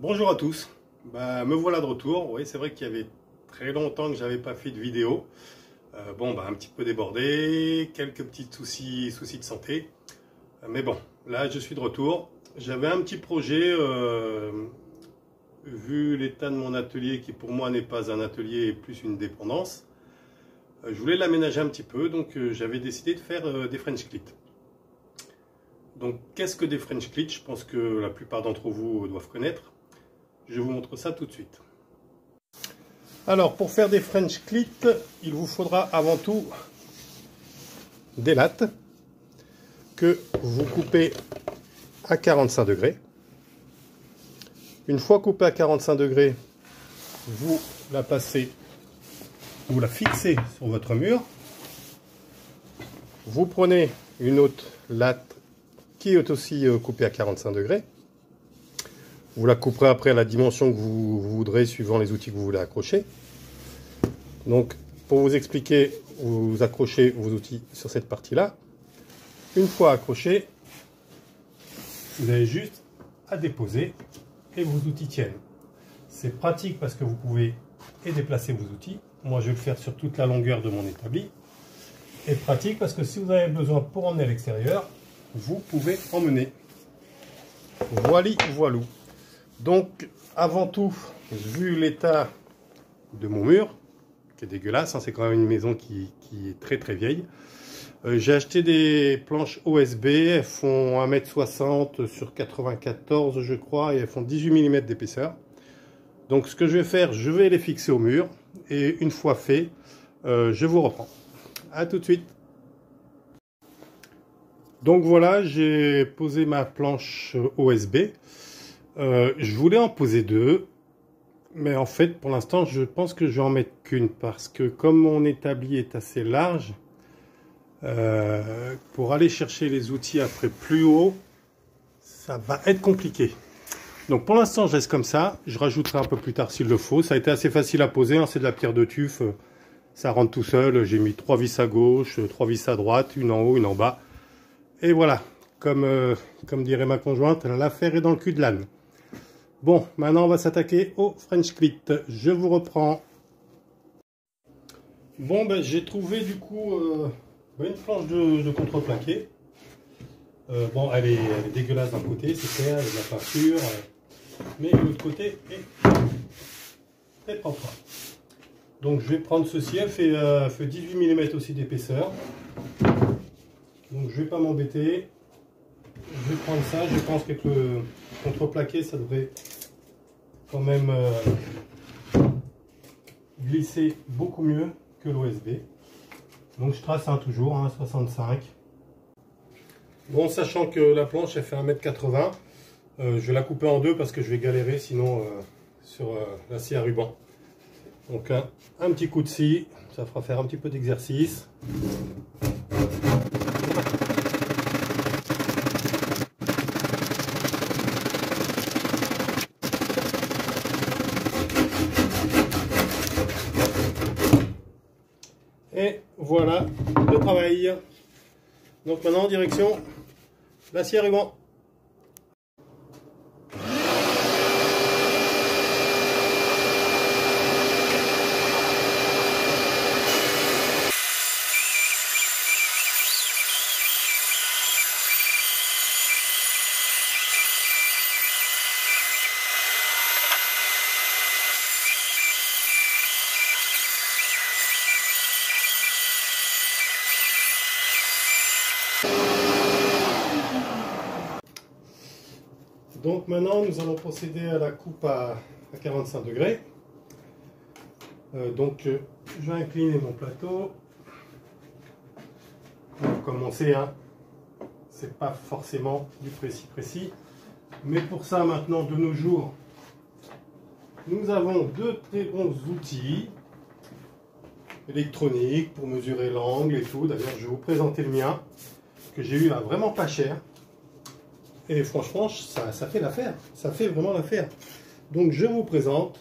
Bonjour à tous, me voilà de retour. Oui, c'est vrai qu'il y avait très longtemps que j'avais pas fait de vidéo. Un petit peu débordé, quelques petits soucis de santé. Mais bon, là je suis de retour. J'avais un petit projet, vu l'état de mon atelier qui pour moi n'est pas un atelier et plus une dépendance. Je voulais l'aménager un petit peu, donc j'avais décidé de faire des French clits. Donc qu'est-ce que des French clits? Je pense que la plupart d'entre vous doivent connaître. Je vous montre ça tout de suite. Alors, pour faire des French clits, il vous faudra avant tout des lattes que vous coupez à 45 degrés. Une fois coupée à 45 degrés, vous la passez, vous la fixez sur votre mur. Vous prenez une autre latte qui est aussi coupée à 45 degrés. Vous la couperez après à la dimension que vous voudrez, suivant les outils que vous voulez accrocher. Donc, pour vous expliquer, vous accrochez vos outils sur cette partie-là. Une fois accrochés, vous avez juste à déposer et vos outils tiennent. C'est pratique parce que vous pouvez déplacer vos outils. Moi, je vais le faire sur toute la longueur de mon établi. Et pratique parce que si vous avez besoin pour emmener à l'extérieur, vous pouvez emmener. Voilou. Donc, avant tout, vu l'état de mon mur, qui est dégueulasse, hein, c'est quand même une maison qui est très vieille, j'ai acheté des planches OSB, elles font 1,60 m sur 94 je crois, et elles font 18 mm d'épaisseur. Donc ce que je vais faire, je vais les fixer au mur, et une fois fait, je vous reprends. A tout de suite. Donc voilà, j'ai posé ma planche OSB. Je voulais en poser deux, mais en fait pour l'instant je pense que je vais en mettre qu'une parce que comme mon établi est assez large, pour aller chercher les outils après plus haut, ça va être compliqué. Donc pour l'instant je laisse comme ça, je rajouterai un peu plus tard s'il le faut. Ça a été assez facile à poser, hein, c'est de la pierre de tuf, ça rentre tout seul. J'ai mis 3 vis à gauche, 3 vis à droite, une en haut, une en bas. Et voilà, comme dirait ma conjointe, l'affaire est dans le cul de l'âne. Bon, maintenant on va s'attaquer au French clit. Je vous reprends. Bon, j'ai trouvé du coup une planche de contreplaqué. Bon, elle est dégueulasse d'un côté, c'est clair, avec de la peinture, mais de l'autre côté est très propre. Donc je vais prendre ceci, elle fait 18 mm aussi d'épaisseur. Donc je vais pas m'embêter. Je vais prendre ça, je pense qu'avec le contreplaqué, ça devrait quand même glisser beaucoup mieux que l'OSB. Donc je trace toujours, hein, 65. Bon, sachant que la planche elle fait 1,80 m, je vais la couper en deux parce que je vais galérer sinon sur l'acier à ruban. Donc un petit coup de scie, ça fera faire un petit peu d'exercice. Et voilà le travail. Donc maintenant, direction l'acier à ruban. Donc maintenant nous allons procéder à la coupe à 45 degrés. Je vais incliner mon plateau. Pour commencer, hein, c'est pas forcément du précis. Mais pour ça maintenant de nos jours, nous avons deux très bons outils électroniques pour mesurer l'angle et tout. D'ailleurs je vais vous présenter le mien que j'ai eu à vraiment pas cher. Et franchement, ça fait l'affaire. Ça fait vraiment l'affaire. Donc, je vous présente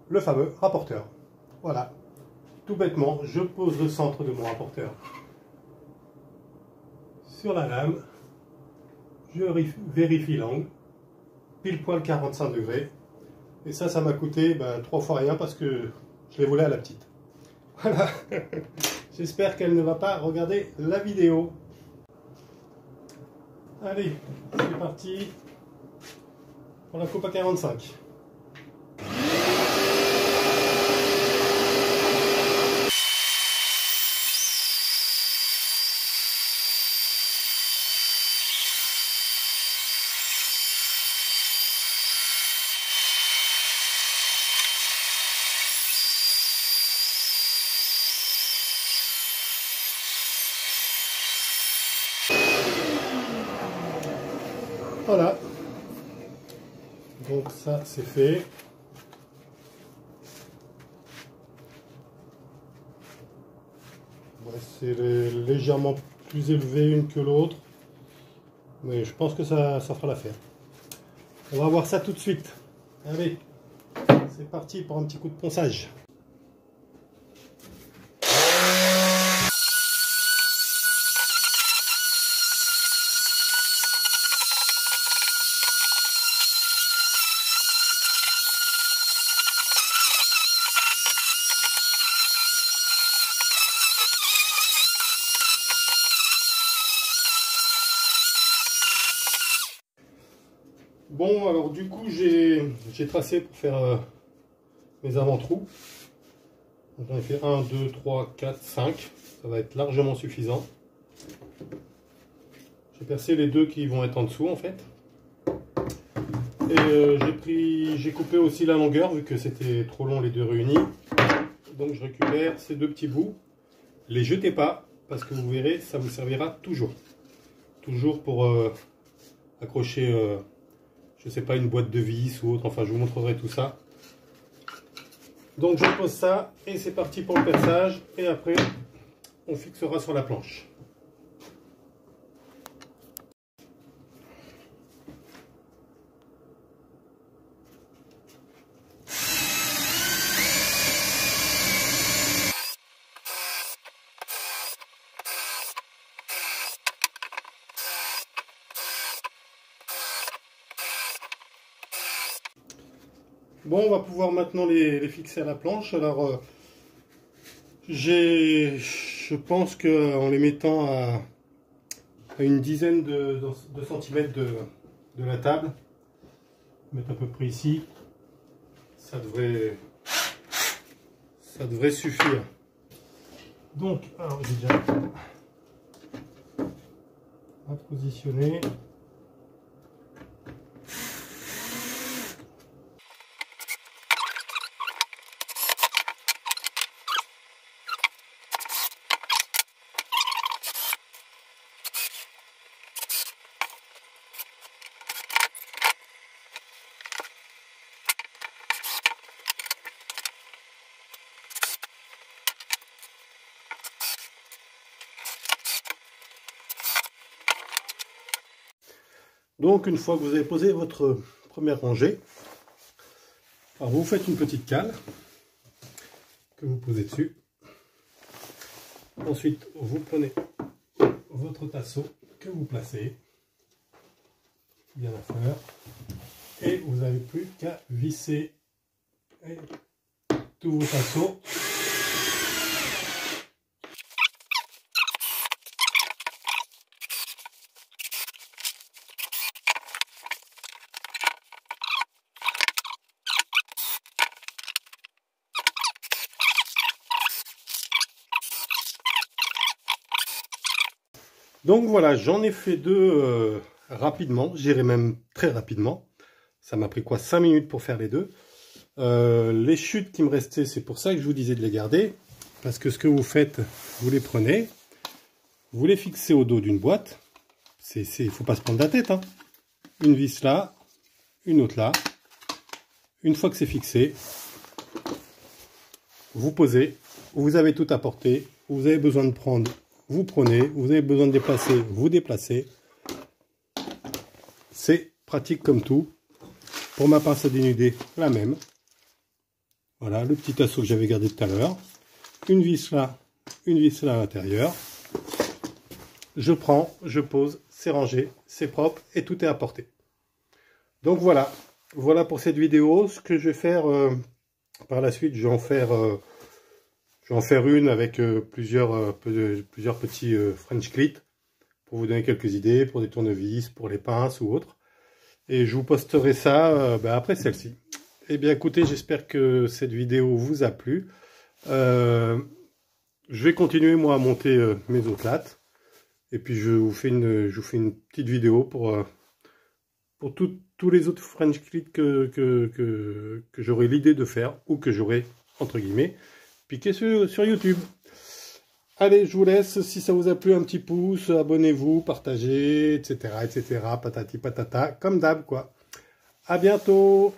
le fameux rapporteur. Voilà. Tout bêtement, je pose le centre de mon rapporteur sur la lame. Je vérifie l'angle. pile poil 45 degrés. Et ça m'a coûté 3 fois rien parce que je l'ai volé à la petite. Voilà. J'espère qu'elle ne va pas regarder la vidéo. Allez, c'est parti pour la coupe à 45. Voilà, donc ça c'est fait. Ouais, c'est légèrement plus élevé une que l'autre, mais je pense que ça fera l'affaire. On va voir ça tout de suite. Allez, c'est parti pour un petit coup de ponçage. Bon, alors du coup, j'ai tracé pour faire mes avant-trous. J'en ai fait 1, 2, 3, 4, 5. Ça va être largement suffisant. J'ai percé les deux qui vont être en dessous en fait. Et j'ai coupé aussi la longueur vu que c'était trop long les deux réunis. Donc je récupère ces deux petits bouts. Les jetez pas parce que vous verrez, ça vous servira toujours. Toujours pour accrocher... je sais pas, une boîte de vis ou autre, enfin je vous montrerai tout ça. Donc je pose ça et c'est parti pour le perçage et après on fixera sur la planche. Bon, on va pouvoir maintenant les fixer à la planche. Alors, je pense qu'en les mettant à une dizaine de centimètres de la table, mettre à peu près ici, ça devrait suffire. Donc, alors j'ai déjà à positionner. Donc une fois que vous avez posé votre première rangée, alors vous faites une petite cale que vous posez dessus. Ensuite vous prenez votre tasseau que vous placez bien à fleur et vous n'avez plus qu'à visser tous vos tasseaux. Donc voilà, j'en ai fait deux rapidement, j'irai même très rapidement. Ça m'a pris quoi, 5 minutes pour faire les deux. Les chutes qui me restaient, c'est pour ça que je vous disais de les garder. Parce que ce que vous faites, vous les prenez, vous les fixez au dos d'une boîte. Il ne faut pas se prendre la tête, hein. Une vis là, une autre là. Une fois que c'est fixé, vous posez, vous avez tout à portée, vous avez besoin de prendre, vous prenez, vous avez besoin de déplacer, vous déplacez. C'est pratique comme tout. Pour ma pince à dénuder, la même. Voilà, le petit tasseau que j'avais gardé tout à l'heure. Une vis là à l'intérieur. Je prends, je pose, c'est rangé, c'est propre et tout est à portée. Donc voilà, voilà pour cette vidéo. Ce que je vais faire par la suite, je vais en faire une avec plusieurs petits French clits pour vous donner quelques idées, pour des tournevis, pour les pinces ou autres. Et je vous posterai ça après celle-ci. Eh bien écoutez, j'espère que cette vidéo vous a plu. Je vais continuer moi à monter mes autres lattes. Et puis je vous fais une petite vidéo pour tous les autres French clits que j'aurai l'idée de faire, ou que j'aurai, entre guillemets, piqué sur YouTube. Allez, je vous laisse. Si ça vous a plu, un petit pouce, abonnez-vous, partagez, etc., etc., patati patata, comme d'hab, quoi. À bientôt!